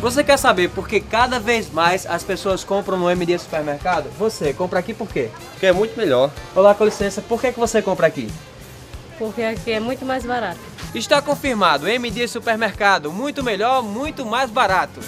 Você quer saber por que cada vez mais as pessoas compram no M Dias Supermercado? Você compra aqui por quê? Porque é muito melhor. Olá, com licença, por que você compra aqui? Porque aqui é muito mais barato. Está confirmado, M Dias Supermercado, muito melhor, muito mais barato.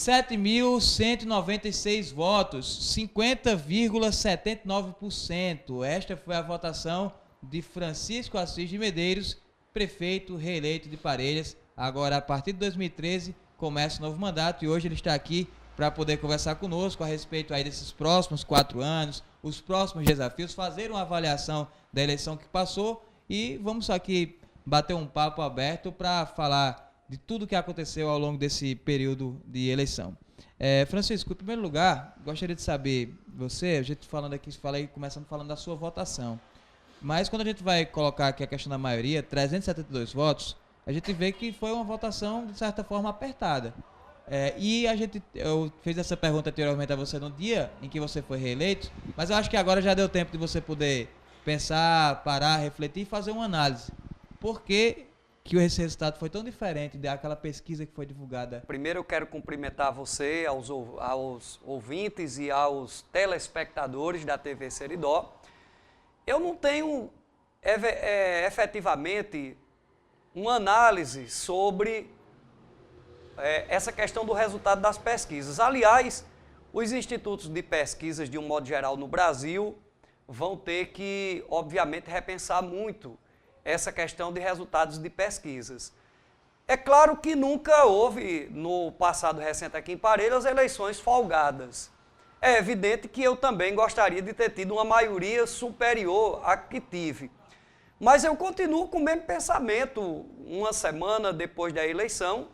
(7.196 votos, 50,79%. Esta foi a votação de Francisco Assis de Medeiros, prefeito reeleito de Parelhas. Agora, a partir de 2013, começa o novo mandato e hoje ele está aqui para poder conversar conosco a respeito aí desses próximos 4 anos, os próximos desafios, fazer uma avaliação da eleição que passou e vamos aqui bater um papo aberto para falar de tudo que aconteceu ao longo desse período de eleição. Francisco, em primeiro lugar, gostaria de saber, a gente falando aqui, começando falando da sua votação, mas quando a gente vai colocar aqui a questão da maioria, 372 votos, a gente vê que foi uma votação, de certa forma, apertada. Eu fiz essa pergunta anteriormente a você no dia em que você foi reeleito, mas eu acho que agora já deu tempo de você poder pensar, parar, refletir e fazer uma análise. Por que esse resultado foi tão diferente daquela pesquisa que foi divulgada? Primeiro eu quero cumprimentar você, aos ouvintes e aos telespectadores da TV Seridó. Eu não tenho efetivamente uma análise sobre essa questão do resultado das pesquisas. Aliás, os institutos de pesquisas, de um modo geral, no Brasil, vão ter que, obviamente, repensar muito essa questão de resultados de pesquisas. É claro que nunca houve, no passado recente aqui em Parelhas, eleições folgadas. É evidente que eu também gostaria de ter tido uma maioria superior à que tive. Mas eu continuo com o mesmo pensamento, uma semana depois da eleição,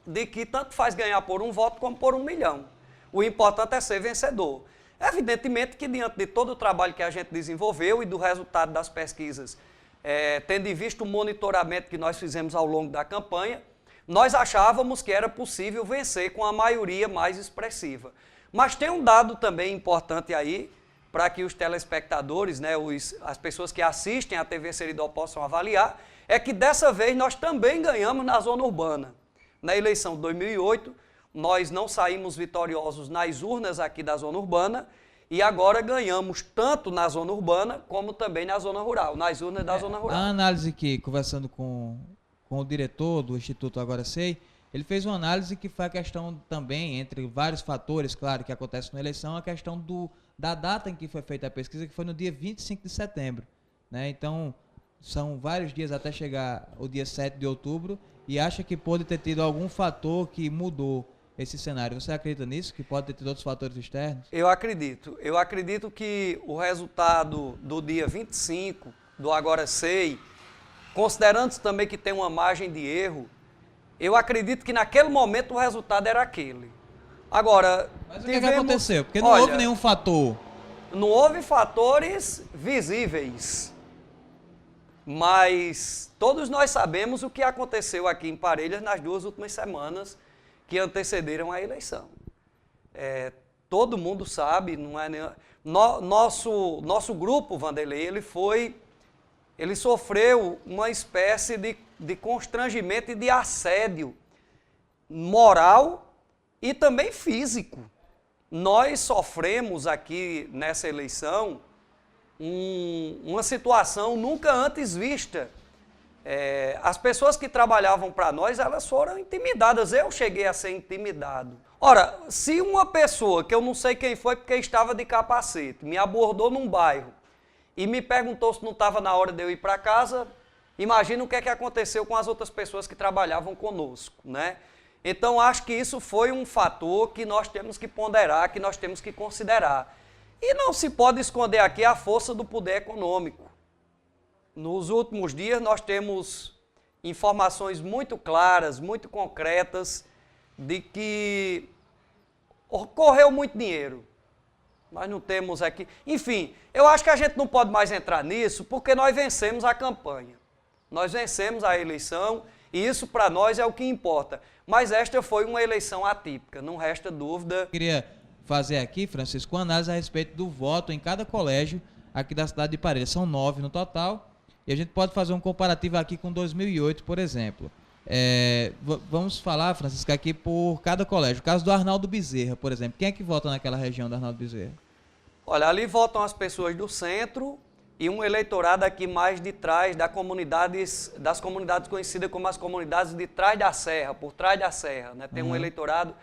de que tanto faz ganhar por 1 voto como por 1 milhão. O importante é ser vencedor. Evidentemente que diante de todo o trabalho que a gente desenvolveu e do resultado das pesquisas, tendo em vista o monitoramento que nós fizemos ao longo da campanha, nós achávamos que era possível vencer com a maioria mais expressiva. Mas tem um dado também importante aí, para que os telespectadores, as pessoas que assistem à TV Seridó possam avaliar, é que dessa vez nós também ganhamos na zona urbana. Na eleição de 2008, nós não saímos vitoriosos nas urnas aqui da zona urbana, e agora ganhamos tanto na zona urbana como também na zona rural, nas urnas da zona rural. A análise que, conversando com o diretor do Instituto Agora Sei, ele fez uma análise que foi a questão também, entre vários fatores, claro, que acontecem na eleição, a questão da data em que foi feita a pesquisa, que foi no dia 25 de setembro. Então, são vários dias até chegar o dia 7 de outubro, e acha que pode ter tido algum fator que mudou esse cenário. Você acredita nisso, que pode ter tido outros fatores externos? Eu acredito. Eu acredito que o resultado do dia 25, do Agora Sei, considerando também que tem uma margem de erro, eu acredito que naquele momento o resultado era aquele. Agora, mas o que aconteceu? Porque não houve nenhum fator. Não houve fatores visíveis. Mas todos nós sabemos o que aconteceu aqui em Parelhas nas 2 últimas semanas que antecederam a eleição. Todo mundo sabe, não é nosso grupo, Vanderlei, ele sofreu uma espécie de constrangimento e de assédio moral e também físico. Nós sofremos aqui nessa eleição uma situação nunca antes vista. As pessoas que trabalhavam para nós, elas foram intimidadas. Eu cheguei a ser intimidado. Ora, se uma pessoa, que eu não sei quem foi porque estava de capacete, me abordou num bairro e me perguntou se não estava na hora de eu ir para casa, imagina o que aconteceu com as outras pessoas que trabalhavam conosco, Então, acho que isso foi um fator que nós temos que ponderar, que nós temos que considerar. E não se pode esconder aqui a força do poder econômico. Nos últimos dias, nós temos informações muito claras, muito concretas, de que correu muito dinheiro. Nós não temos aqui... Enfim, eu acho que a gente não pode mais entrar nisso, porque nós vencemos a campanha. Nós vencemos a eleição E isso para nós é o que importa. Mas esta foi uma eleição atípica, não resta dúvida. Eu queria fazer aqui, Francisco, uma análise a respeito do voto em cada colégio aqui da cidade de Parelhas. São 9 no total, e a gente pode fazer um comparativo aqui com 2008, por exemplo. Vamos falar, Francisco, aqui por cada colégio. O caso do Arnaldo Bezerra, por exemplo. Quem é que vota naquela região do Arnaldo Bezerra? Olha, ali votam as pessoas do centro e um eleitorado aqui mais de trás das comunidades conhecidas como as comunidades de trás da serra, por trás da serra, né? Tem um eleitorado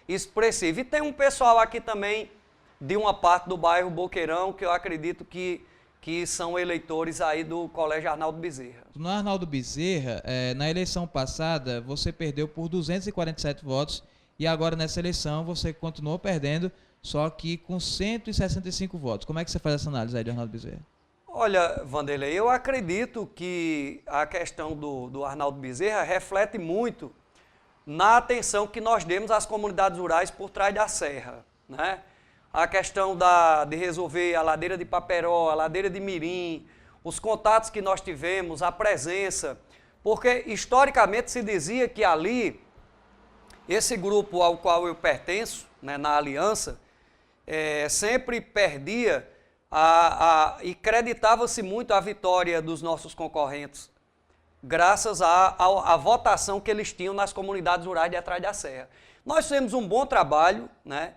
expressivo. E tem um pessoal aqui também de uma parte do bairro Boqueirão, que eu acredito que são eleitores aí do Colégio Arnaldo Bezerra. No Arnaldo Bezerra, na eleição passada, você perdeu por 247 votos e agora nessa eleição você continuou perdendo, só que com 165 votos. Como é que você faz essa análise aí de Arnaldo Bezerra? Olha, Vanderlei, eu acredito que a questão do Arnaldo Bezerra reflete muito na atenção que nós demos às comunidades rurais por trás da serra, né? A questão de resolver a ladeira de Paperó, a ladeira de Mirim, os contatos que nós tivemos, a presença, porque historicamente se dizia que ali, esse grupo ao qual eu pertenço, né, na aliança, sempre perdia e creditava-se muito a vitória dos nossos concorrentes, graças à votação que eles tinham nas comunidades rurais de atrás da serra. Nós fizemos um bom trabalho, né?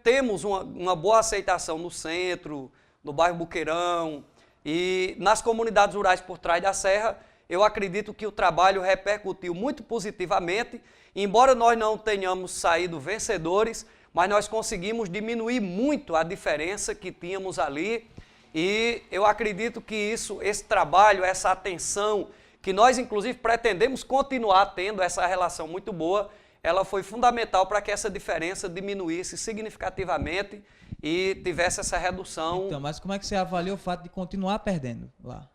Temos uma boa aceitação no centro, no bairro Boqueirão e nas comunidades rurais por trás da serra. Eu acredito que o trabalho repercutiu muito positivamente, embora nós não tenhamos saído vencedores, mas nós conseguimos diminuir muito a diferença que tínhamos ali e eu acredito que esse trabalho, essa atenção, que nós inclusive pretendemos continuar tendo essa relação muito boa, ela foi fundamental para que essa diferença diminuísse significativamente e tivesse essa redução. Então, mas como é que você avalia o fato de continuar perdendo lá?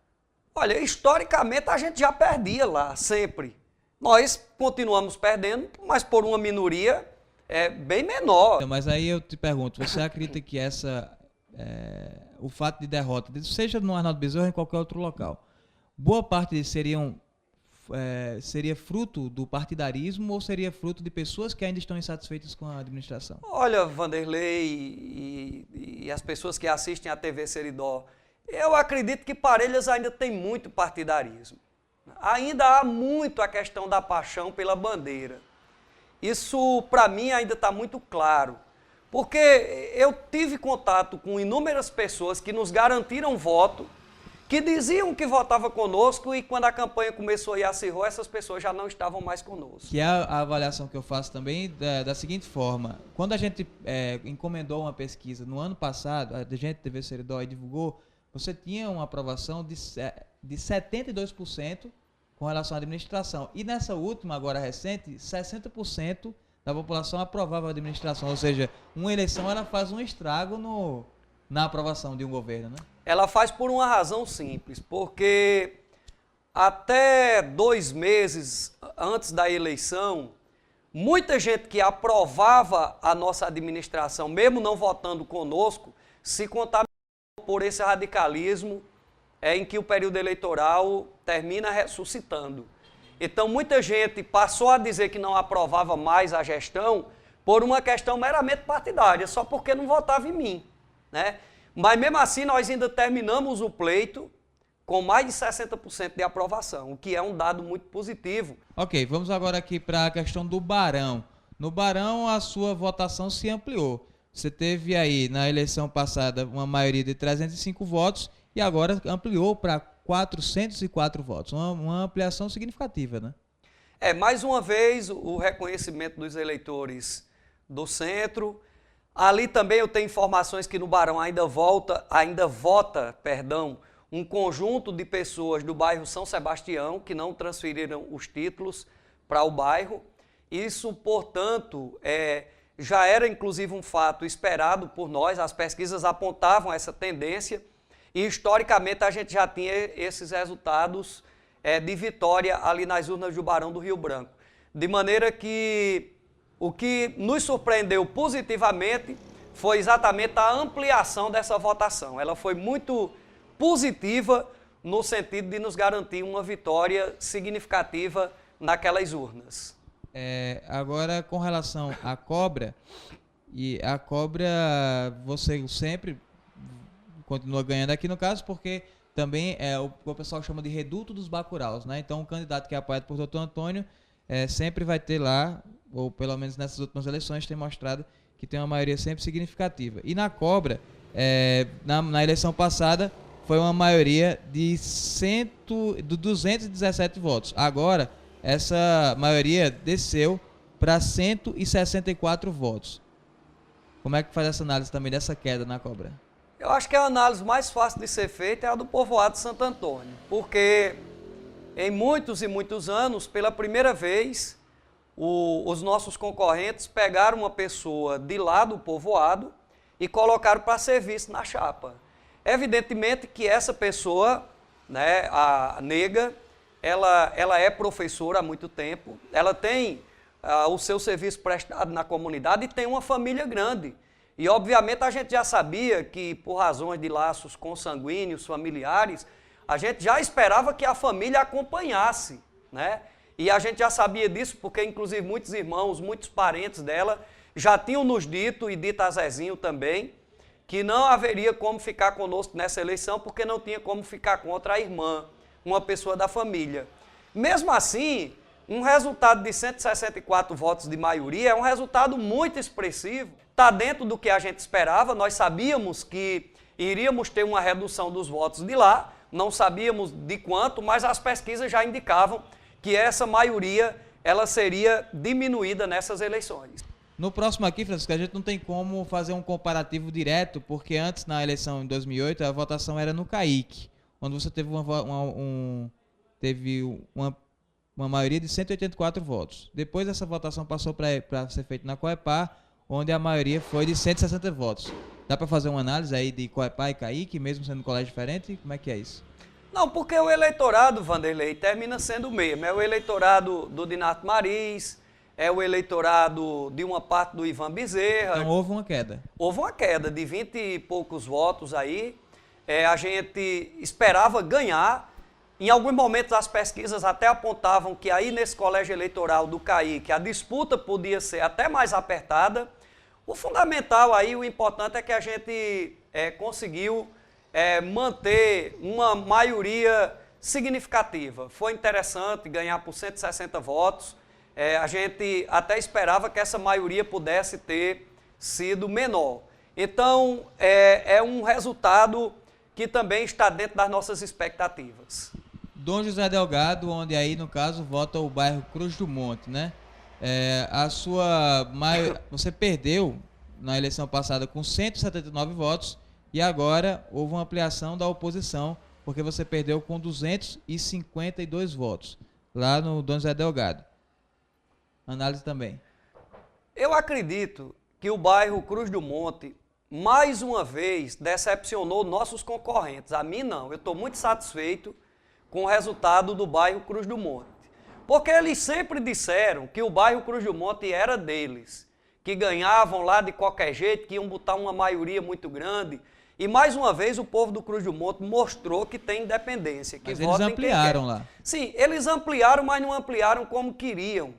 Olha, historicamente a gente já perdia lá, sempre. Nós continuamos perdendo, mas por uma minoria bem menor. Então, mas aí eu te pergunto, você acredita que o fato de derrota, seja no Arnaldo Bezerra ou em qualquer outro local, boa parte seria fruto do partidarismo ou seria fruto de pessoas que ainda estão insatisfeitas com a administração? Olha, Vanderlei e as pessoas que assistem à TV Seridó, eu acredito que Parelhas ainda tem muito partidarismo. Ainda há muito a questão da paixão pela bandeira. Isso, para mim, ainda está muito claro. Porque eu tive contato com inúmeras pessoas que nos garantiram voto, que diziam que votava conosco e quando a campanha começou e acirrou, essas pessoas já não estavam mais conosco. Que é a avaliação que eu faço também da seguinte forma. Quando a gente encomendou uma pesquisa no ano passado, a gente, TV Seridó, divulgou, você tinha uma aprovação de 72% com relação à administração. E nessa última, agora recente, 60% da população aprovava a administração. Ou seja, uma eleição ela faz um estrago na aprovação de um governo, né? Ela faz por uma razão simples, porque até 2 meses antes da eleição, muita gente que aprovava a nossa administração, mesmo não votando conosco, se contaminou por esse radicalismo em que o período eleitoral termina ressuscitando. Então, muita gente passou a dizer que não aprovava mais a gestão por uma questão meramente partidária, só porque não votava em mim, né? Mas, mesmo assim, nós ainda terminamos o pleito com mais de 60% de aprovação, o que é um dado muito positivo. Ok, vamos agora aqui para a questão do Barão. No Barão, a sua votação se ampliou. Você teve aí, na eleição passada, uma maioria de 305 votos e agora ampliou para 404 votos. Uma ampliação significativa, né? Mais uma vez, o reconhecimento dos eleitores do centro. Ali também eu tenho informações que no Barão ainda vota, um conjunto de pessoas do bairro São Sebastião que não transferiram os títulos para o bairro. Isso, portanto, já era inclusive um fato esperado por nós, as pesquisas apontavam essa tendência e historicamente a gente já tinha esses resultados de vitória ali nas urnas do Barão do Rio Branco. De maneira que o que nos surpreendeu positivamente foi exatamente a ampliação dessa votação. Ela foi muito positiva no sentido de nos garantir uma vitória significativa naquelas urnas. Agora, com relação à cobra, você sempre continua ganhando aqui no caso, porque também o pessoal chama de reduto dos bacuraus, né? Então, o candidato que é apoiado por Dr. Antônio sempre vai ter lá, ou pelo menos nessas últimas eleições, tem mostrado que tem uma maioria sempre significativa. E na cobra, na eleição passada, foi uma maioria de 217 votos. Agora, essa maioria desceu para 164 votos. Como é que faz essa análise também dessa queda na cobra? Eu acho que a análise mais fácil de ser feita é a do povoado de Santo Antônio, porque em muitos e muitos anos, pela primeira vez, os nossos concorrentes pegaram uma pessoa de lá do povoado e colocaram para serviço na chapa. Evidentemente que essa pessoa, né, a nega, ela é professora há muito tempo, ela tem o seu serviço prestado na comunidade e tem uma família grande. E, obviamente, a gente já sabia que, por razões de laços consanguíneos, familiares, a gente já esperava que a família acompanhasse, né? E a gente já sabia disso porque, inclusive, muitos irmãos, muitos parentes dela já tinham nos dito, e dito a Zezinho também, que não haveria como ficar conosco nessa eleição porque não tinha como ficar contra a irmã, uma pessoa da família. Mesmo assim, um resultado de 164 votos de maioria é um resultado muito expressivo. Está dentro do que a gente esperava, nós sabíamos que iríamos ter uma redução dos votos de lá, não sabíamos de quanto, mas as pesquisas já indicavam que essa maioria ela seria diminuída nessas eleições. No próximo aqui, Francisco, a gente não tem como fazer um comparativo direto, porque antes, na eleição em 2008, a votação era no CAIC, onde você teve uma maioria de 184 votos. Depois essa votação passou para ser feita na Coepar, onde a maioria foi de 160 votos. Dá para fazer uma análise aí de Coepar e CAIC, mesmo sendo um colégio diferente? Como é que é isso? Não, porque o eleitorado, Vanderlei, termina sendo o mesmo. É o eleitorado do Dinato Mariz, é o eleitorado de uma parte do Ivan Bezerra. Então houve uma queda. Houve uma queda de 20 e poucos votos aí. A gente esperava ganhar. Em alguns momentos as pesquisas até apontavam que aí nesse colégio eleitoral do CAIC a disputa podia ser até mais apertada. O fundamental aí, o importante é que a gente conseguiu manter uma maioria significativa. Foi interessante ganhar por 160 votos. A gente até esperava que essa maioria pudesse ter sido menor. Então, é um resultado que também está dentro das nossas expectativas. Dom José Delgado, onde aí, no caso, vota o bairro Cruz do Monte, né? Você perdeu na eleição passada com 179 votos e agora houve uma ampliação da oposição, porque você perdeu com 252 votos lá no Dom José Delgado. Análise também. Eu acredito que o bairro Cruz do Monte, mais uma vez, decepcionou nossos concorrentes. A mim não, eu estou muito satisfeito com o resultado do bairro Cruz do Monte. Porque eles sempre disseram que o bairro Cruz do Monte era deles, que ganhavam lá de qualquer jeito, que iam botar uma maioria muito grande. E mais uma vez o povo do Cruz do Monte mostrou que tem independência. Que mas eles ampliaram lá. Sim, eles ampliaram, mas não ampliaram como queriam.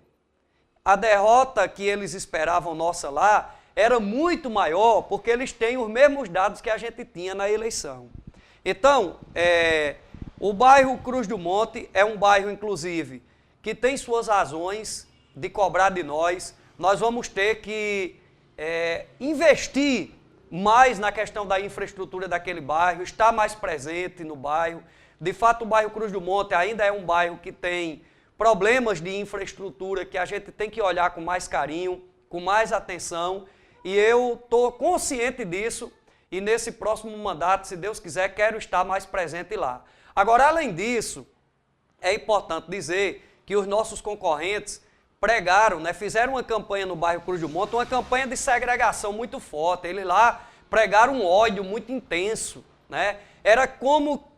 A derrota que eles esperavam nossa lá era muito maior, porque eles têm os mesmos dados que a gente tinha na eleição. Então, o bairro Cruz do Monte é um bairro, inclusive, que tem suas razões de cobrar de nós. Nós vamos ter que investir mais na questão da infraestrutura daquele bairro, estar mais presente no bairro. De fato, o bairro Cruz do Monte ainda é um bairro que tem problemas de infraestrutura que a gente tem que olhar com mais carinho, com mais atenção. E eu estou consciente disso e nesse próximo mandato, se Deus quiser, quero estar mais presente lá. Agora, além disso, é importante dizer que os nossos concorrentes pregaram, fizeram uma campanha no bairro Cruz do Monte, uma campanha de segregação muito forte. Eles lá pregaram um ódio muito intenso, né? Era como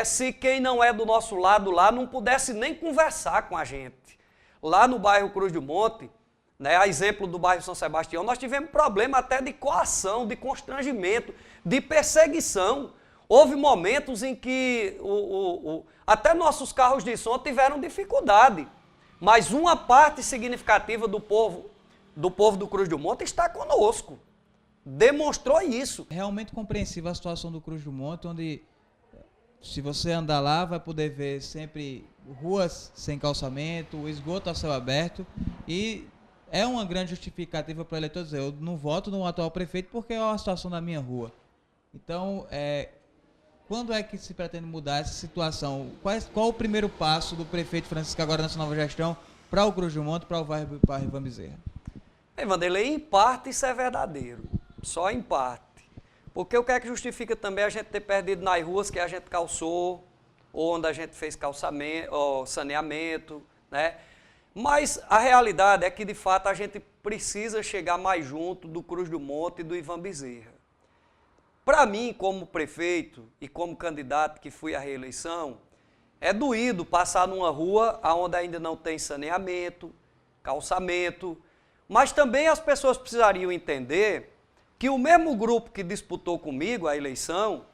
se quem não é do nosso lado lá não pudesse nem conversar com a gente. Lá no bairro Cruz do Monte, a exemplo do bairro São Sebastião, nós tivemos problema até de coação, de constrangimento, de perseguição. Houve momentos em que até nossos carros de som tiveram dificuldade Mas uma parte significativa do povo do Cruz do Monte está conosco. Demonstrou isso. Realmente compreensível a situação do Cruz do Monte, onde se você andar lá vai poder ver sempre ruas sem calçamento, o esgoto a céu aberto, e é uma grande justificativa para o eleitor dizer, eu não voto no atual prefeito porque é a situação da minha rua. Então, quando é que se pretende mudar essa situação? Qual o primeiro passo do prefeito Francisco agora nessa nova gestão para o Cruz do Monte, para o bairro Ivan Bezerra? Vanderlei, em parte isso é verdadeiro, só em parte. Porque o que é que justifica também a gente ter perdido nas ruas que a gente calçou, ou onde a gente fez calçamento, ou saneamento, né? Mas a realidade é que, de fato, a gente precisa chegar mais junto do Cruz do Monte e do Ivan Bezerra. Para mim, como prefeito e como candidato que fui à reeleição, é doído passar numa rua onde ainda não tem saneamento, calçamento, mas também as pessoas precisariam entender que o mesmo grupo que disputou comigo a eleição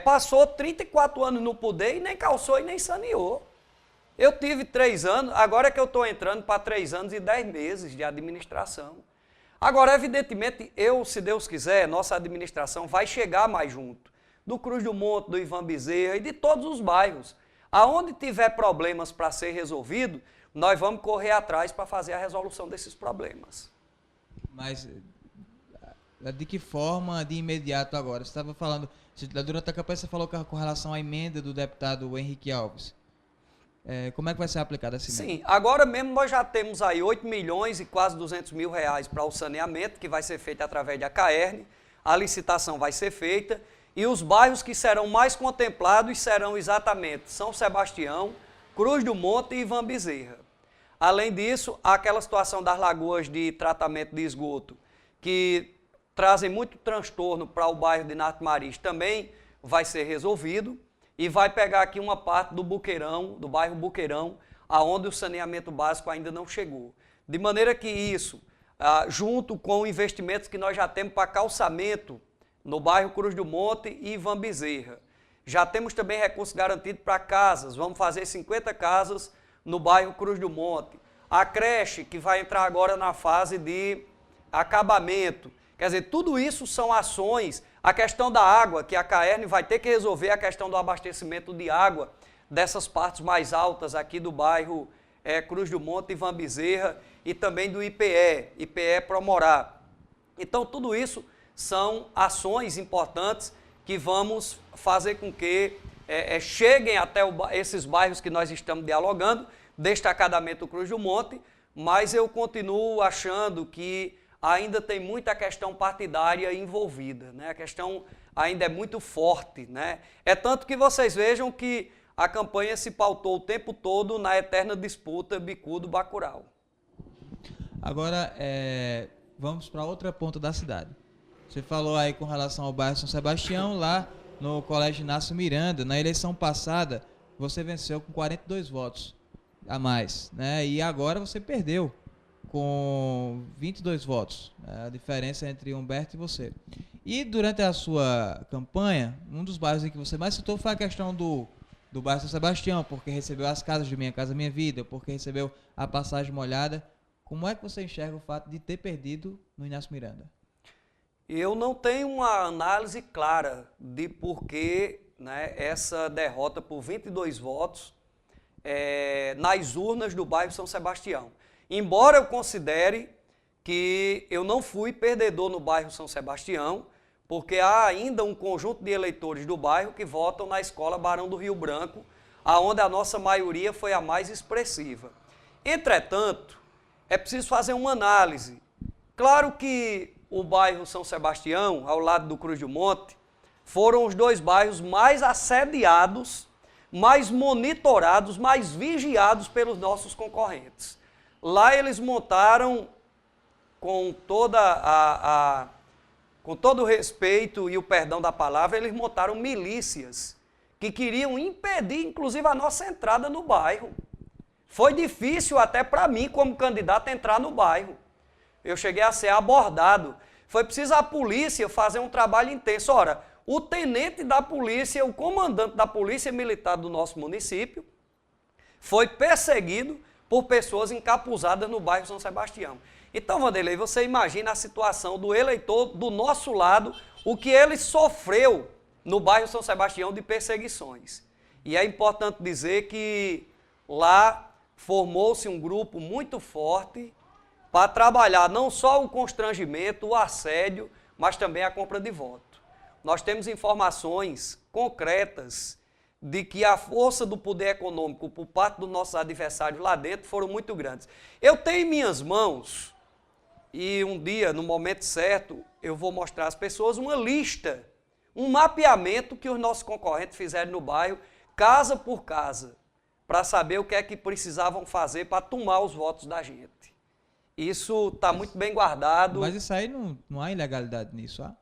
passou 34 anos no poder e nem calçou e nem saneou. Eu tive 3 anos, agora é que eu estou entrando para 3 anos e 10 meses de administração. Agora, evidentemente, se Deus quiser, nossa administração vai chegar mais junto do Cruz do Monte, do Ivan Bezerra e de todos os bairros. Aonde tiver problemas para ser resolvido, nós vamos correr atrás para fazer a resolução desses problemas. Mas de que forma de imediato agora? Você estava falando, durante a campanha você falou com relação à emenda do deputado Henrique Alves. Como é que vai ser aplicada essa emenda? Sim, agora mesmo nós já temos aí 8 milhões e quase 200 mil reais para o saneamento, que vai ser feito através da CAERN, a licitação vai ser feita, e os bairros que serão mais contemplados serão exatamente São Sebastião, Cruz do Monte e Ivan Bezerra. Além disso, aquela situação das lagoas de tratamento de esgoto, que trazem muito transtorno para o bairro de Inácio Maris, também vai ser resolvido. E vai pegar aqui uma parte do Buqueirão, do bairro Buqueirão, aonde o saneamento básico ainda não chegou. De maneira que isso, junto com investimentos que nós já temos para calçamento no bairro Cruz do Monte e Ivan Bezerra. Já temos também recursos garantidos para casas, vamos fazer 50 casas no bairro Cruz do Monte. A creche, que vai entrar agora na fase de acabamento. Quer dizer, tudo isso são ações. A questão da água, que a CAERN vai ter que resolver a questão do abastecimento de água dessas partes mais altas aqui do bairro Cruz do Monte, Ivan Bezerra e também do IPE Promorá. Então, tudo isso são ações importantes que vamos fazer com que cheguem até esses bairros que nós estamos dialogando, destacadamente o Cruz do Monte, mas eu continuo achando que ainda tem muita questão partidária envolvida, né? A questão ainda é muito forte, né? É tanto que vocês vejam que a campanha se pautou o tempo todo na eterna disputa Bicudo-Bacurau. Agora, vamos para outra ponta da cidade. Você falou aí com relação ao bairro São Sebastião, lá no Colégio Inácio Miranda. Na eleição passada, você venceu com 42 votos a mais, né? E agora você perdeu com 22 votos, a diferença entre Humberto e você. E durante a sua campanha, um dos bairros em que você mais citou foi a questão do bairro São Sebastião, porque recebeu as casas de Minha Casa Minha Vida, porque recebeu a passagem molhada. Como é que você enxerga o fato de ter perdido no Inácio Miranda? Eu não tenho uma análise clara de por que, né, essa derrota por 22 votos nas urnas do bairro São Sebastião. Embora eu considere que eu não fui perdedor no bairro São Sebastião, porque há ainda um conjunto de eleitores do bairro que votam na escola Barão do Rio Branco, aonde a nossa maioria foi a mais expressiva. Entretanto, é preciso fazer uma análise. Claro que o bairro São Sebastião, ao lado do Cruz do Monte, foram os 2 bairros mais assediados, mais monitorados, mais vigiados pelos nossos concorrentes. Lá eles montaram, com todo o respeito e o perdão da palavra, eles montaram milícias que queriam impedir, inclusive, a nossa entrada no bairro. Foi difícil até para mim, como candidato, entrar no bairro. Eu cheguei a ser abordado. Foi preciso a polícia fazer um trabalho intenso. Ora, o tenente da polícia, o comandante da polícia militar do nosso município, foi perseguido por pessoas encapuzadas no bairro São Sebastião. Então, Vanderlei, você imagina a situação do eleitor do nosso lado, o que ele sofreu no bairro São Sebastião de perseguições. E é importante dizer que lá formou-se um grupo muito forte para trabalhar não só o constrangimento, o assédio, mas também a compra de voto. Nós temos informações concretas de que a força do poder econômico por parte dos nossos adversários lá dentro foram muito grandes. Eu tenho em minhas mãos, e um dia, no momento certo, eu vou mostrar às pessoas uma lista, um mapeamento que os nossos concorrentes fizeram no bairro, casa por casa, para saber o que é que precisavam fazer para tomar os votos da gente. Isso está muito bem guardado. Mas isso aí não há ilegalidade nisso, há?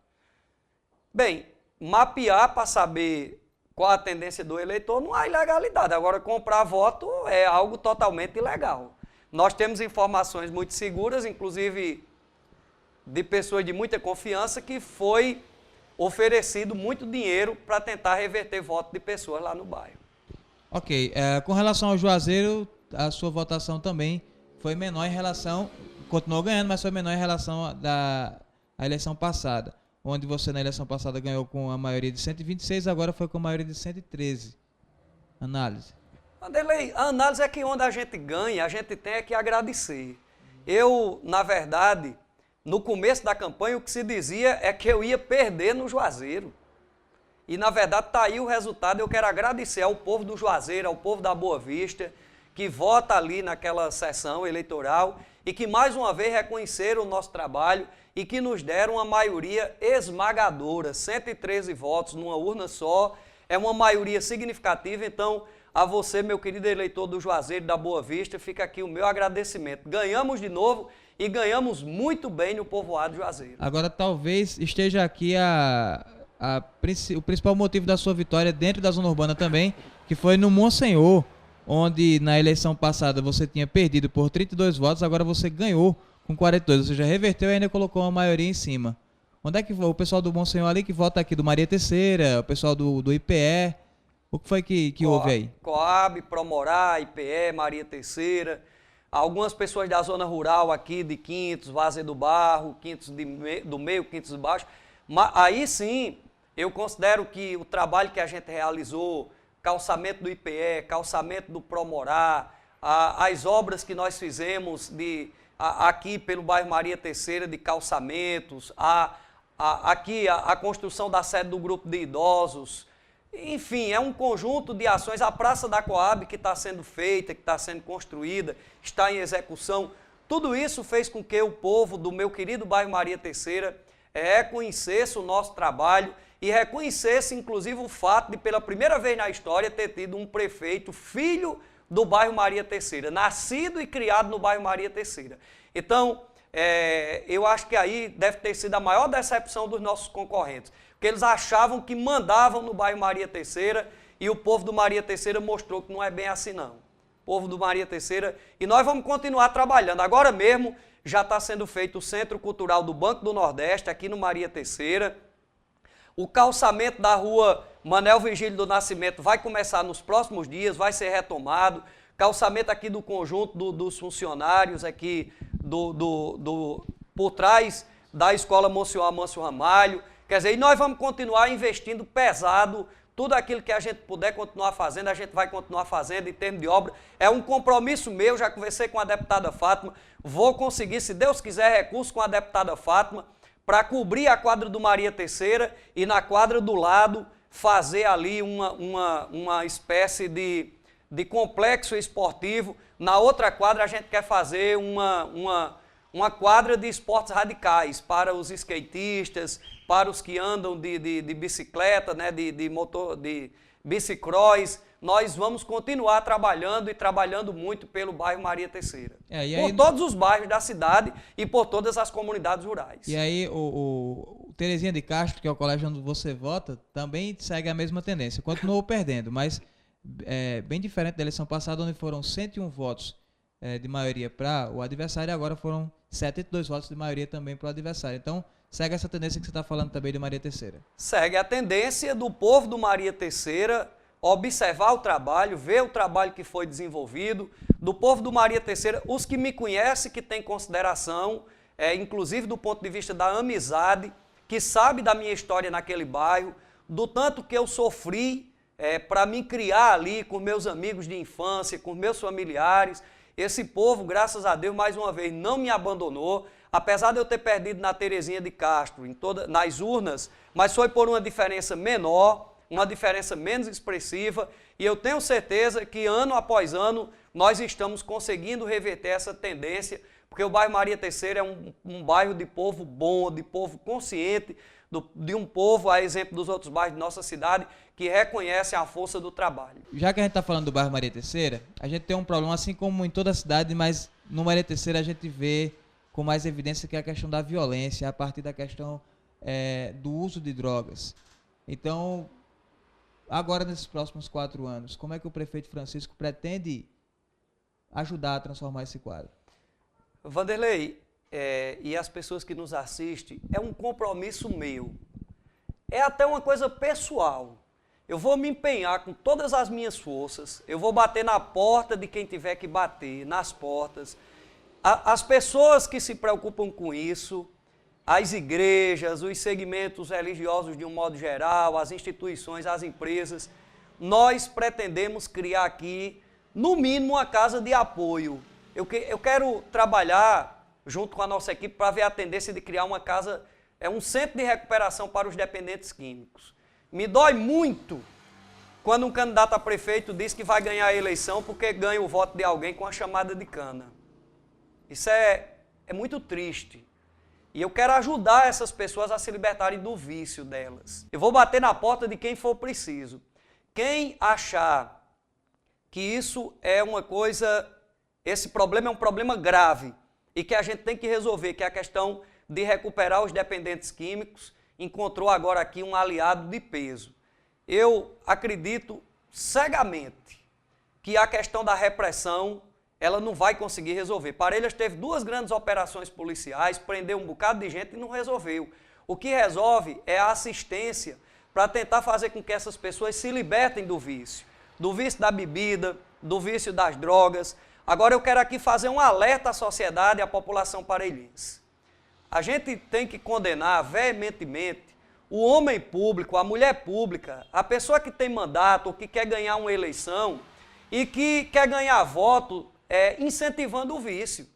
Bem, mapear para saber qual a tendência do eleitor não há ilegalidade. Agora, comprar voto é algo totalmente ilegal. Nós temos informações muito seguras, inclusive de pessoas de muita confiança, que foi oferecido muito dinheiro para tentar reverter voto de pessoas lá no bairro. Ok, com relação ao Juazeiro, a sua votação também foi menor em relação, continuou ganhando, mas foi menor em relação à eleição passada, onde você na eleição passada ganhou com a maioria de 126, agora foi com a maioria de 113. Análise. Vanderlei, a análise é que onde a gente ganha, a gente tem que agradecer. Eu, na verdade, no começo da campanha, o que se dizia é que eu ia perder no Juazeiro. E, na verdade, está aí o resultado. Eu quero agradecer ao povo do Juazeiro, ao povo da Boa Vista, que vota ali naquela sessão eleitoral e que, mais uma vez, reconheceram o nosso trabalho e que nos deram uma maioria esmagadora, 113 votos numa urna só, é uma maioria significativa. Então, a você, meu querido eleitor do Juazeiro, da Boa Vista, fica aqui o meu agradecimento. Ganhamos de novo e ganhamos muito bem no povoado Juazeiro. Agora, talvez esteja aqui o principal motivo da sua vitória dentro da zona urbana também, que foi no Monsenhor, onde na eleição passada você tinha perdido por 32 votos, agora você ganhou com 42, ou seja, reverteu e ainda colocou uma maioria em cima. Onde é que o pessoal do Monsenhor ali que vota aqui do Maria Terceira, o pessoal do IPE, o que foi que houve aí? Coab, Promorá, IPE, Maria Terceira, algumas pessoas da zona rural aqui de Quintos, Várzea do Barro, Quintos do Meio, Quintos do Baixo. Aí sim, eu considero que o trabalho que a gente realizou, calçamento do IPE, calçamento do Promorá, as obras que nós fizemos aqui pelo bairro Maria Terceira de calçamentos, aqui a construção da sede do grupo de idosos, enfim, é um conjunto de ações. A Praça da Coab que está sendo feita, que está sendo construída, está em execução. Tudo isso fez com que o povo do meu querido bairro Maria Terceira reconhecesse o nosso trabalho e reconhecesse, inclusive, o fato de, pela primeira vez na história, ter tido um prefeito filho do bairro Maria Terceira, nascido e criado no bairro Maria Terceira. Então, eu acho que aí deve ter sido a maior decepção dos nossos concorrentes, porque eles achavam que mandavam no bairro Maria Terceira e o povo do Maria Terceira mostrou que não é bem assim não. O povo do Maria Terceira, e nós vamos continuar trabalhando. Agora mesmo já está sendo feito o Centro Cultural do Banco do Nordeste, aqui no Maria Terceira. O calçamento da rua Manel Virgílio do Nascimento vai começar nos próximos dias, vai ser retomado. Calçamento aqui do conjunto dos funcionários aqui por trás da Escola Monsenhor Amâncio Ramalho. Quer dizer, e nós vamos continuar investindo pesado, tudo aquilo que a gente puder continuar fazendo, a gente vai continuar fazendo em termos de obra. É um compromisso meu, já conversei com a deputada Fátima, vou conseguir, se Deus quiser, recurso com a deputada Fátima, para cobrir a quadra do Maria Terceira e na quadra do lado fazer ali uma espécie de complexo esportivo. Na outra quadra a gente quer fazer uma quadra de esportes radicais para os skatistas, para os que andam de bicicleta, né, de bicicross. Nós vamos continuar trabalhando e trabalhando muito pelo bairro Maria Terceira. Por todos os bairros da cidade e por todas as comunidades rurais. E aí o Terezinha de Castro, que é o colégio onde você vota, também segue a mesma tendência. Continuou perdendo, mas bem diferente da eleição passada, onde foram 101 votos de maioria para o adversário, agora foram 72 votos de maioria também para o adversário. Então, segue essa tendência que você está falando também de Maria Terceira. Segue a tendência do povo do Maria Terceira observar o trabalho, ver o trabalho que foi desenvolvido, do povo do Maria Terceira, os que me conhecem, que têm consideração, inclusive do ponto de vista da amizade, que sabe da minha história naquele bairro, do tanto que eu sofri para me criar ali com meus amigos de infância, com meus familiares. Esse povo, graças a Deus, mais uma vez, não me abandonou, apesar de eu ter perdido na Terezinha de Castro, nas urnas, mas foi por uma diferença menor, uma diferença menos expressiva, e eu tenho certeza que ano após ano nós estamos conseguindo reverter essa tendência, porque o bairro Maria Terceira é um bairro de povo bom, de povo consciente, de um povo, a exemplo dos outros bairros de nossa cidade, que reconhecem a força do trabalho. Já que a gente está falando do bairro Maria Terceira, a gente tem um problema, assim como em toda a cidade, mas no Maria Terceira a gente vê com mais evidência que é a questão da violência, a partir da questão do uso de drogas. Então, agora nesses próximos 4 anos, como é que o prefeito Francisco pretende ajudar a transformar esse quadro? Vanderlei, e as pessoas que nos assistem, é um compromisso meu. É até uma coisa pessoal. Eu vou me empenhar com todas as minhas forças, eu vou bater na porta de quem tiver que bater, nas portas. As pessoas que se preocupam com isso, as igrejas, os segmentos religiosos de um modo geral, as instituições, as empresas, nós pretendemos criar aqui, no mínimo, uma casa de apoio. Eu quero trabalhar junto com a nossa equipe para ver a tendência de criar uma casa, um centro de recuperação para os dependentes químicos. Me dói muito quando um candidato a prefeito diz que vai ganhar a eleição porque ganha o voto de alguém com a chamada de cana. Isso é muito triste. E eu quero ajudar essas pessoas a se libertarem do vício delas. Eu vou bater na porta de quem for preciso. Quem achar que isso é uma coisa, esse problema é um problema grave e que a gente tem que resolver, que é a questão de recuperar os dependentes químicos, encontrou agora aqui um aliado de peso. Eu acredito cegamente que a questão da repressão ela não vai conseguir resolver. Parelhas teve 2 grandes operações policiais, prendeu um bocado de gente e não resolveu. O que resolve é a assistência para tentar fazer com que essas pessoas se libertem do vício da bebida, do vício das drogas. Agora eu quero aqui fazer um alerta à sociedade e à população parelhense. A gente tem que condenar veementemente o homem público, a mulher pública, a pessoa que tem mandato ou que quer ganhar uma eleição e que quer ganhar voto incentivando o vício,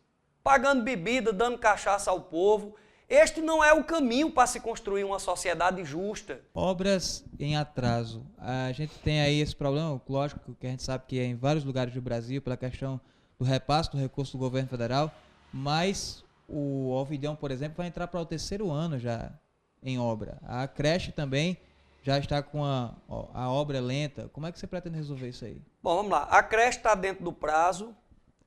pagando bebida, dando cachaça ao povo. Este não é o caminho para se construir uma sociedade justa. Obras em atraso. A gente tem aí esse problema, lógico, que a gente sabe que é em vários lugares do Brasil, pela questão do repasse do recurso do governo federal, mas o Ovidão, por exemplo, vai entrar para o 3º ano já em obra. A creche também já está com a obra lenta. Como é que você pretende resolver isso aí? Bom, vamos lá. A creche está dentro do prazo,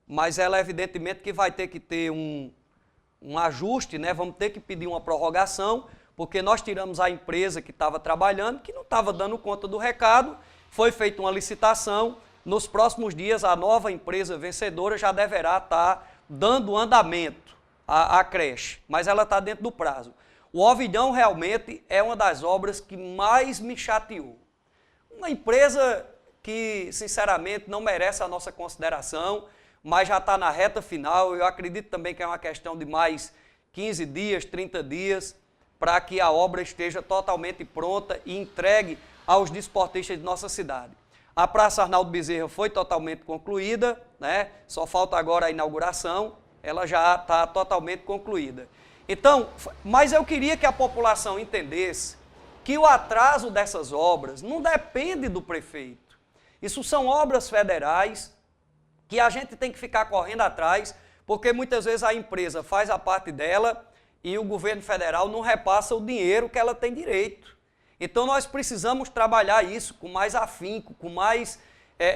mas ela evidentemente que vai ter que ter um ajuste, né? Vamos ter que pedir uma prorrogação, porque nós tiramos a empresa que estava trabalhando, que não estava dando conta do recado, foi feita uma licitação, nos próximos dias a nova empresa vencedora já deverá estar dando andamento à creche, mas ela está dentro do prazo. O Ovidão realmente é uma das obras que mais me chateou. Uma empresa que, sinceramente, não merece a nossa consideração, mas já está na reta final. Eu acredito também que é uma questão de mais 15 dias, 30 dias, para que a obra esteja totalmente pronta e entregue aos desportistas de nossa cidade. A Praça Arnaldo Bezerra foi totalmente concluída, né? Só falta agora a inauguração, ela já está totalmente concluída. Então, mas eu queria que a população entendesse que o atraso dessas obras não depende do prefeito. Isso são obras federais que a gente tem que ficar correndo atrás, porque muitas vezes a empresa faz a parte dela e o governo federal não repassa o dinheiro que ela tem direito. Então nós precisamos trabalhar isso com mais afinco, com mais,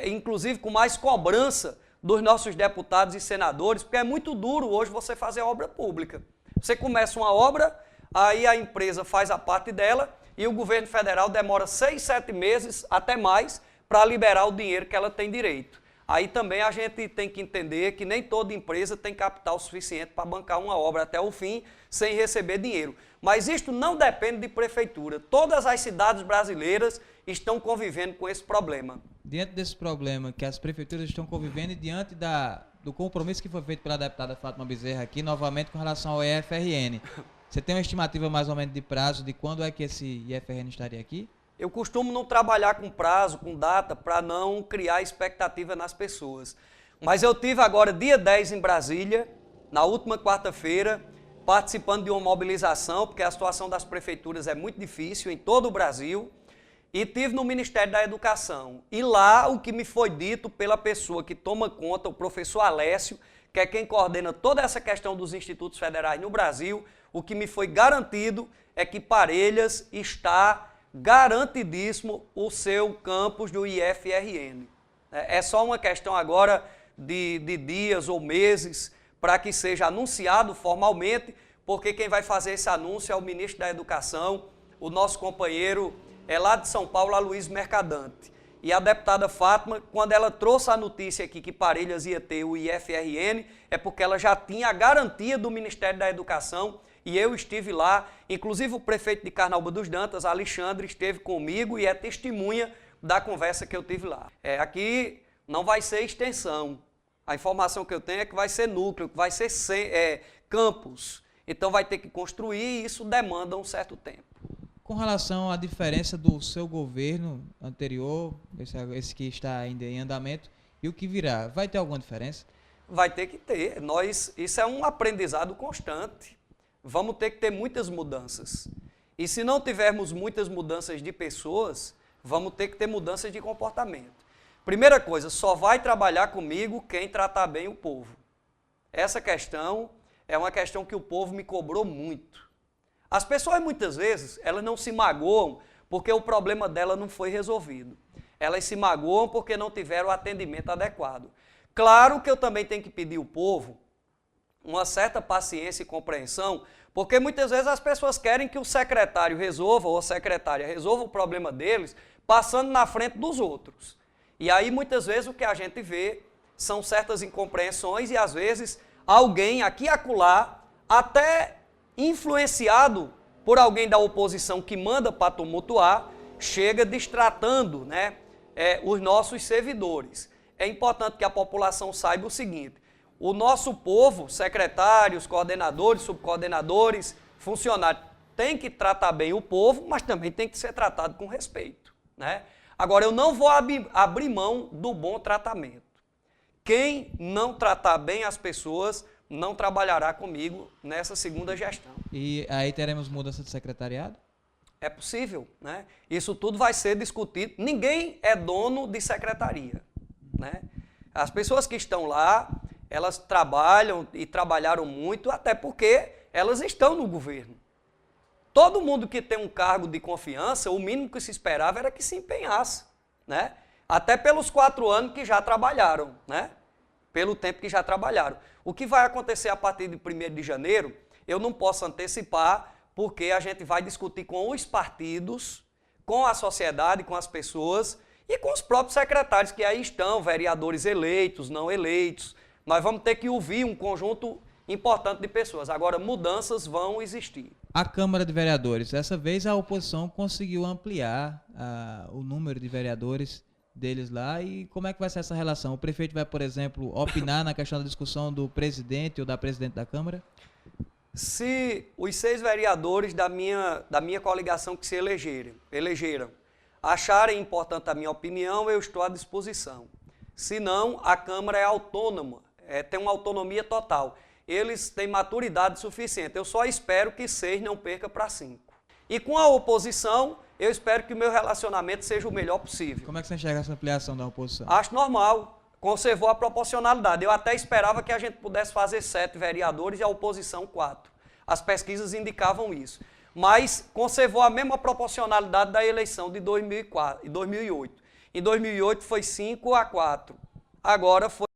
inclusive com mais cobrança dos nossos deputados e senadores, porque é muito duro hoje você fazer obra pública. Você começa uma obra, aí a empresa faz a parte dela e o governo federal demora 6, 7 meses, até mais, para liberar o dinheiro que ela tem direito. Aí também a gente tem que entender que nem toda empresa tem capital suficiente para bancar uma obra até o fim sem receber dinheiro. Mas isto não depende de prefeitura. Todas as cidades brasileiras estão convivendo com esse problema. Diante desse problema que as prefeituras estão convivendo e diante do compromisso que foi feito pela deputada Fátima Bezerra aqui, novamente com relação ao IFRN, você tem uma estimativa mais ou menos de prazo de quando é que esse IFRN estaria aqui? Eu costumo não trabalhar com prazo, com data, para não criar expectativa nas pessoas. Mas eu tive agora, dia 10, em Brasília, na última quarta-feira, participando de uma mobilização, porque a situação das prefeituras é muito difícil em todo o Brasil, e tive no Ministério da Educação. E lá o que me foi dito pela pessoa que toma conta, o professor Alessio, que é quem coordena toda essa questão dos institutos federais no Brasil, o que me foi garantido é que Parelhas está garantidíssimo o seu campus do IFRN. É só uma questão agora de dias ou meses para que seja anunciado formalmente, porque quem vai fazer esse anúncio é o ministro da Educação, o nosso companheiro é lá de São Paulo, Aloysio Mercadante. E a deputada Fátima, quando ela trouxe a notícia aqui que Parelhas ia ter o IFRN, é porque ela já tinha a garantia do Ministério da Educação e eu estive lá, inclusive o prefeito de Carnaúba dos Dantas, Alexandre, esteve comigo e é testemunha da conversa que eu tive lá. Aqui não vai ser extensão, a informação que eu tenho é que vai ser núcleo, que vai ser campus, então vai ter que construir e isso demanda um certo tempo. Com relação à diferença do seu governo anterior, esse que está ainda em andamento, e o que virá, vai ter alguma diferença? Vai ter que ter. Isso é um aprendizado constante. Vamos ter que ter muitas mudanças. E se não tivermos muitas mudanças de pessoas, vamos ter que ter mudanças de comportamento. Primeira coisa, só vai trabalhar comigo quem tratar bem o povo. Essa questão é uma questão que o povo me cobrou muito. As pessoas, muitas vezes, elas não se magoam porque o problema dela não foi resolvido. Elas se magoam porque não tiveram o atendimento adequado. Claro que eu também tenho que pedir ao povo uma certa paciência e compreensão, porque muitas vezes as pessoas querem que o secretário resolva ou a secretária resolva o problema deles passando na frente dos outros. E aí, muitas vezes, o que a gente vê são certas incompreensões e, às vezes, alguém aqui e acolá, até influenciado por alguém da oposição que manda para tumultuar, chega destratando, os nossos servidores. É importante que a população saiba o seguinte: o nosso povo, secretários, coordenadores, subcoordenadores, funcionários, tem que tratar bem o povo, mas também tem que ser tratado com respeito. Agora, eu não vou abrir mão do bom tratamento. Quem não tratar bem as pessoas não trabalhará comigo nessa segunda gestão. E aí teremos mudança de secretariado? É possível, Isso tudo vai ser discutido. Ninguém é dono de secretaria, As pessoas que estão lá, elas trabalham e trabalharam muito, até porque elas estão no governo. Todo mundo que tem um cargo de confiança, o mínimo que se esperava era que se empenhasse, Até pelos 4 anos que já trabalharam, Pelo tempo que já trabalharam. O que vai acontecer a partir de 1º de janeiro, eu não posso antecipar, porque a gente vai discutir com os partidos, com a sociedade, com as pessoas e com os próprios secretários que aí estão, vereadores eleitos, não eleitos. Nós vamos ter que ouvir um conjunto importante de pessoas. Agora, mudanças vão existir. A Câmara de Vereadores, dessa vez a oposição conseguiu ampliar o número de vereadores deles lá, e como é que vai ser essa relação? O prefeito vai, por exemplo, opinar na questão da discussão do presidente ou da presidente da Câmara? Se os 6 vereadores da minha coligação que se elegeram acharem importante a minha opinião, eu estou à disposição. Se não, a Câmara é autônoma, tem uma autonomia total. Eles têm maturidade suficiente. Eu só espero que 6 não perca para 5. E com a oposição, eu espero que o meu relacionamento seja o melhor possível. Como é que você enxerga essa ampliação da oposição? Acho normal. Conservou a proporcionalidade. Eu até esperava que a gente pudesse fazer 7 vereadores e a oposição 4. As pesquisas indicavam isso. Mas conservou a mesma proporcionalidade da eleição de 2004 e 2008. Em 2008 foi 5-4. Agora foi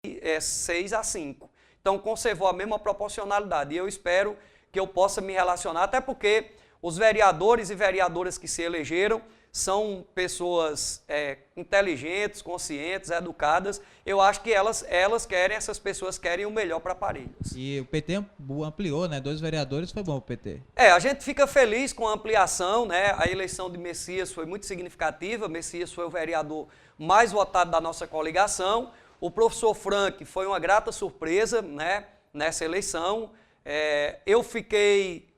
6-5. Então conservou a mesma proporcionalidade. E eu espero que eu possa me relacionar, até porque Os vereadores e vereadoras que se elegeram são pessoas inteligentes, conscientes, educadas. Eu acho que essas pessoas querem o melhor para Parelhas. E o PT ampliou, né? 2 vereadores, foi bom o PT. A gente fica feliz com a ampliação, né? A eleição de Messias foi muito significativa. Messias foi o vereador mais votado da nossa coligação. O professor Frank foi uma grata surpresa, né, nessa eleição. Eu fiquei,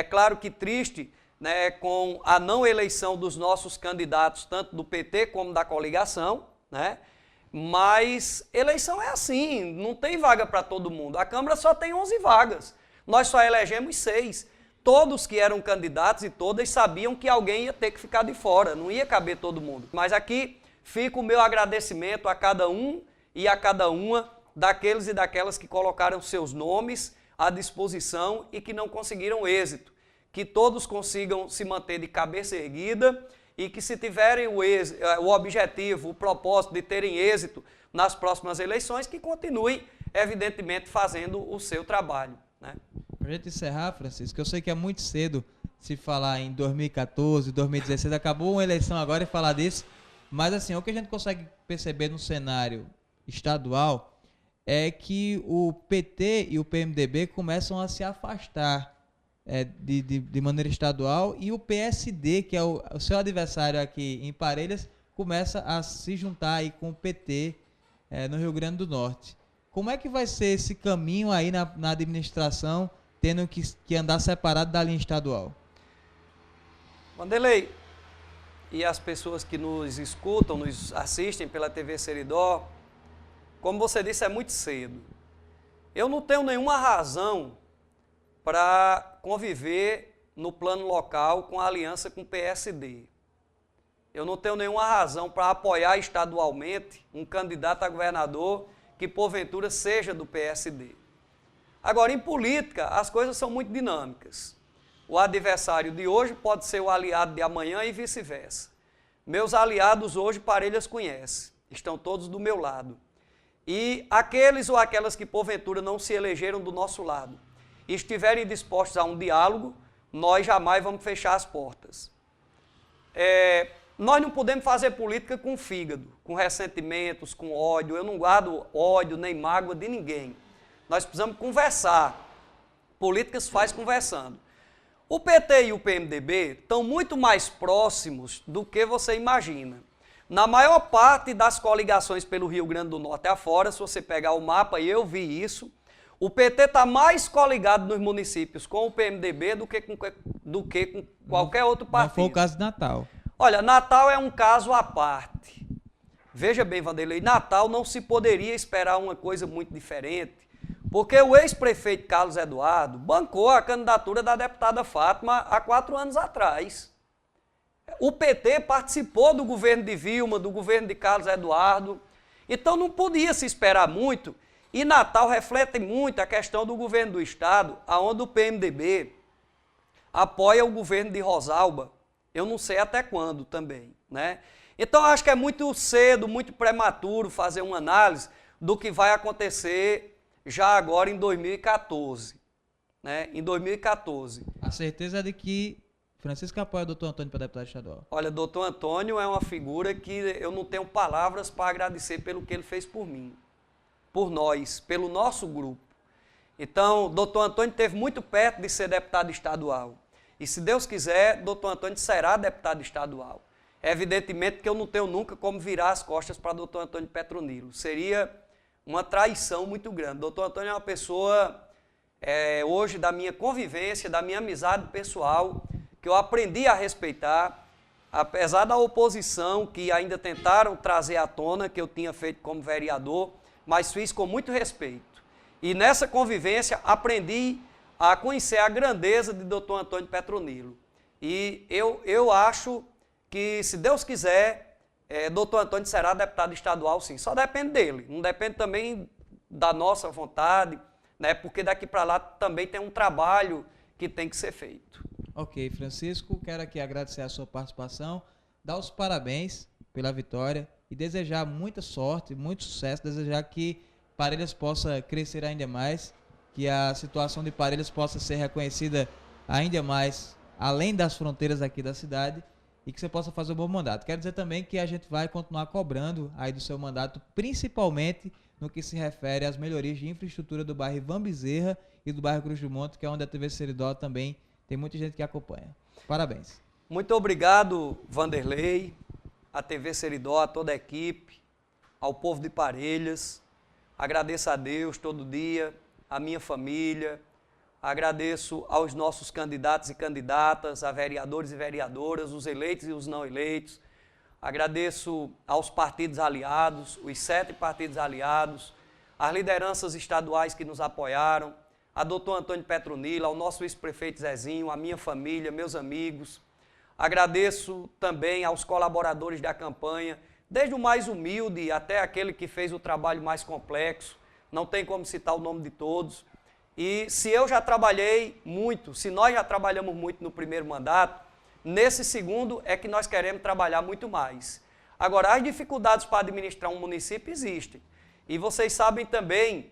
claro que triste, né, com a não eleição dos nossos candidatos, tanto do PT como da coligação, né? Mas eleição é assim, não tem vaga para todo mundo. A Câmara só tem 11 vagas, nós só elegemos 6. Todos que eram candidatos e todas sabiam que alguém ia ter que ficar de fora, não ia caber todo mundo. Mas aqui fica o meu agradecimento a cada um e a cada uma daqueles e daquelas que colocaram seus nomes à disposição e que não conseguiram êxito. Que todos consigam se manter de cabeça erguida e que, se tiverem o objetivo, o propósito de terem êxito nas próximas eleições, que continuem, evidentemente, fazendo o seu trabalho, né? Para a gente encerrar, Francisco, eu sei que é muito cedo se falar em 2014, 2016, acabou uma eleição agora e falar disso, mas assim, o que a gente consegue perceber no cenário estadual é que o PT e o PMDB começam a se afastar de maneira estadual, e o PSD, que é o seu adversário aqui em Parelhas, começa a se juntar aí com o PT no Rio Grande do Norte. Como é que vai ser esse caminho aí na administração, tendo que andar separado da linha estadual? Vanderlei, e as pessoas que nos escutam, nos assistem pela TV Seridó, como você disse, é muito cedo. Eu não tenho nenhuma razão para conviver no plano local com a aliança com o PSD. Eu não tenho nenhuma razão para apoiar estadualmente um candidato a governador que porventura seja do PSD. Agora, em política, as coisas são muito dinâmicas. O adversário de hoje pode ser o aliado de amanhã e vice-versa. Meus aliados hoje, Parelhas conhece, estão todos do meu lado. E aqueles ou aquelas que porventura não se elegeram do nosso lado e estiverem dispostos a um diálogo, nós jamais vamos fechar as portas. Nós não podemos fazer política com fígado, com ressentimentos, com ódio. Eu não guardo ódio nem mágoa de ninguém. Nós precisamos conversar. Política se faz conversando. O PT e o PMDB estão muito mais próximos do que você imagina. Na maior parte das coligações pelo Rio Grande do Norte afora, se você pegar o mapa, e eu vi isso, o PT está mais coligado nos municípios com o PMDB do que com qualquer outro partido. Não foi o caso de Natal. Olha, Natal é um caso à parte. Veja bem, Vanderlei, Natal não se poderia esperar uma coisa muito diferente, porque o ex-prefeito Carlos Eduardo bancou a candidatura da deputada Fátima há 4 anos atrás. O PT participou do governo de Vilma, do governo de Carlos Eduardo, então não podia se esperar muito. E Natal reflete muito a questão do governo do Estado, onde o PMDB apoia o governo de Rosalba, eu não sei até quando também, né? Então, acho que é muito cedo, muito prematuro fazer uma análise do que vai acontecer já agora em 2014, né? Em 2014. A certeza é de que Francisco apoia o doutor Antônio para deputado estadual. Olha, doutor Antônio é uma figura que eu não tenho palavras para agradecer pelo que ele fez por mim, por nós, pelo nosso grupo. Então, doutor Antônio esteve muito perto de ser deputado estadual. E se Deus quiser, doutor Antônio será deputado estadual. Evidentemente que eu não tenho nunca como virar as costas para doutor Antônio Petronilo. Seria uma traição muito grande. Doutor Antônio é uma pessoa, hoje, da minha convivência, da minha amizade pessoal, que eu aprendi a respeitar, apesar da oposição que ainda tentaram trazer à tona, que eu tinha feito como vereador, mas fiz com muito respeito. E nessa convivência aprendi a conhecer a grandeza de doutor Antônio Petronilo. E eu acho que, se Deus quiser, doutor Antônio será deputado estadual, sim. Só depende dele, não depende também da nossa vontade, né? Porque daqui para lá também tem um trabalho que tem que ser feito. Ok, Francisco, quero aqui agradecer a sua participação, dar os parabéns pela vitória e desejar muita sorte, muito sucesso, desejar que Parelhas possa crescer ainda mais, que a situação de Parelhas possa ser reconhecida ainda mais além das fronteiras aqui da cidade, e que você possa fazer um bom mandato. Quero dizer também que a gente vai continuar cobrando aí do seu mandato, principalmente no que se refere às melhorias de infraestrutura do bairro Ivan Bezerra e do bairro Cruz do Monte, que é onde a TV Seridó também tem muita gente que acompanha. Parabéns. Muito obrigado, Vanderlei, a TV Seridó, a toda a equipe, ao povo de Parelhas. Agradeço a Deus todo dia, a minha família, agradeço aos nossos candidatos e candidatas, a vereadores e vereadoras, os eleitos e os não eleitos. Agradeço aos partidos aliados, os 7 partidos aliados, às lideranças estaduais que nos apoiaram, a doutor Antônio Petronila, ao nosso vice-prefeito Zezinho, a minha família, meus amigos. Agradeço também aos colaboradores da campanha, desde o mais humilde até aquele que fez o trabalho mais complexo. Não tem como citar o nome de todos. E se eu já trabalhei muito, se nós já trabalhamos muito no primeiro mandato, nesse segundo é que nós queremos trabalhar muito mais. Agora, as dificuldades para administrar um município existem. E vocês sabem também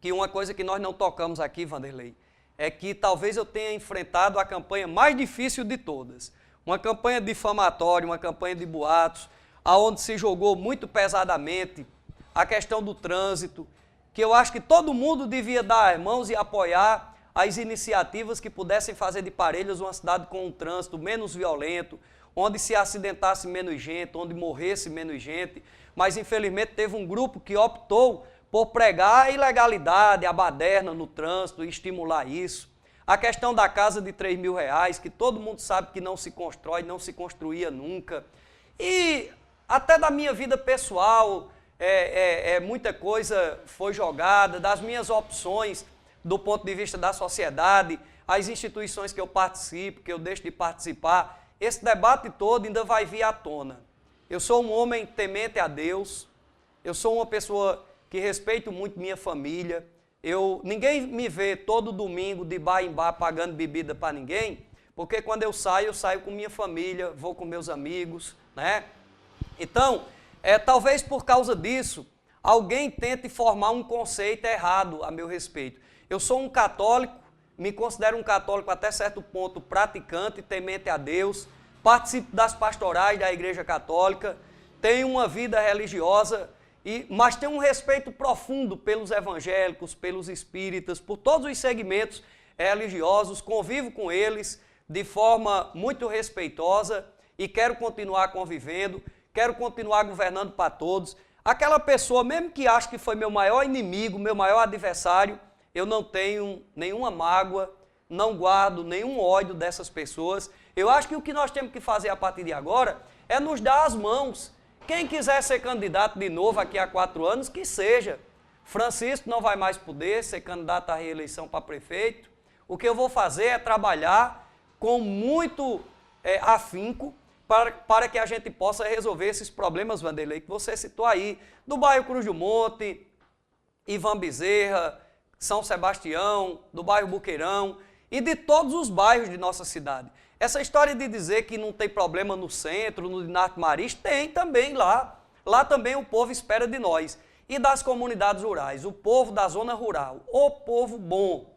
que uma coisa que nós não tocamos aqui, Vanderlei, é que talvez eu tenha enfrentado a campanha mais difícil de todas. Uma campanha difamatória, uma campanha de boatos, aonde se jogou muito pesadamente a questão do trânsito, que eu acho que todo mundo devia dar as mãos e apoiar as iniciativas que pudessem fazer de Parelhas uma cidade com um trânsito menos violento, onde se acidentasse menos gente, onde morresse menos gente, mas infelizmente teve um grupo que optou por pregar a ilegalidade, a baderna no trânsito e estimular isso. A questão da casa de R$3.000, que todo mundo sabe que não se constrói, não se construía nunca. E até da minha vida pessoal, muita coisa foi jogada, das minhas opções do ponto de vista da sociedade, as instituições que eu participo, que eu deixo de participar, esse debate todo ainda vai vir à tona. Eu sou um homem temente a Deus, eu sou uma pessoa que respeito muito minha família, ninguém me vê todo domingo de bar em bar pagando bebida para ninguém, porque quando eu saio com minha família, vou com meus amigos, né? Então, talvez por causa disso, alguém tente formar um conceito errado a meu respeito. Eu sou um católico, me considero um católico até certo ponto praticante, temente a Deus, participo das pastorais da Igreja Católica, tenho uma vida religiosa, mas tenho um respeito profundo pelos evangélicos, pelos espíritas, por todos os segmentos religiosos, convivo com eles de forma muito respeitosa e quero continuar convivendo, quero continuar governando para todos. Aquela pessoa, mesmo que ache que foi meu maior inimigo, meu maior adversário, eu não tenho nenhuma mágoa, não guardo nenhum ódio dessas pessoas. Eu acho que o que nós temos que fazer a partir de agora é nos dar as mãos. Quem quiser ser candidato de novo aqui a 4 anos, que seja. Francisco não vai mais poder ser candidato à reeleição para prefeito. O que eu vou fazer é trabalhar com muito afinco para que a gente possa resolver esses problemas, Vanderlei, que você citou aí, do bairro Cruz do Monte, Ivan Bezerra, São Sebastião, do bairro Buqueirão e de todos os bairros de nossa cidade. Essa história de dizer que não tem problema no centro, no Dinarte Maris, tem também lá. Lá também o povo espera de nós. E das comunidades rurais, o povo da zona rural, o povo bom,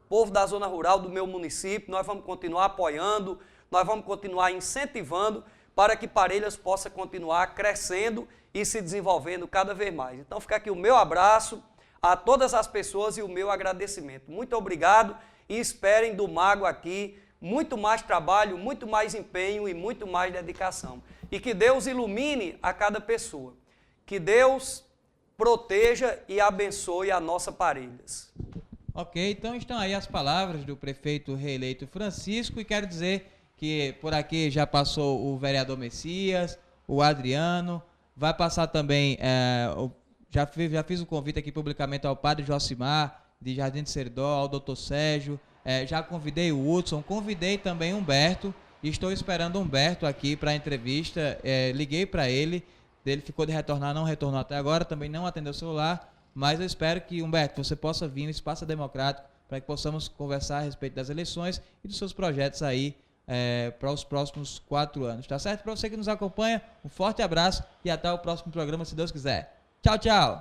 povo da zona rural do meu município, nós vamos continuar apoiando, nós vamos continuar incentivando para que Parelhas possa continuar crescendo e se desenvolvendo cada vez mais. Então fica aqui o meu abraço a todas as pessoas e o meu agradecimento. Muito obrigado e esperem do Mago aqui muito mais trabalho, muito mais empenho e muito mais dedicação. E que Deus ilumine a cada pessoa. Que Deus proteja e abençoe a nossa Parelhas. Ok, então estão aí as palavras do prefeito reeleito Francisco e quero dizer que por aqui já passou o vereador Messias, o Adriano, vai passar também, já fiz o convite aqui publicamente ao padre Josimar, de Jardim de Seridó, ao doutor Sérgio, já convidei o Hudson, convidei também Humberto, e estou esperando Humberto aqui para a entrevista, liguei para ele ficou de retornar, não retornou até agora, também não atendeu o celular, mas eu espero que, Humberto, você possa vir no Espaço Democrático para que possamos conversar a respeito das eleições e dos seus projetos aí para os próximos 4 anos, tá certo? Para você que nos acompanha, um forte abraço e até o próximo programa, se Deus quiser. Tchau, tchau!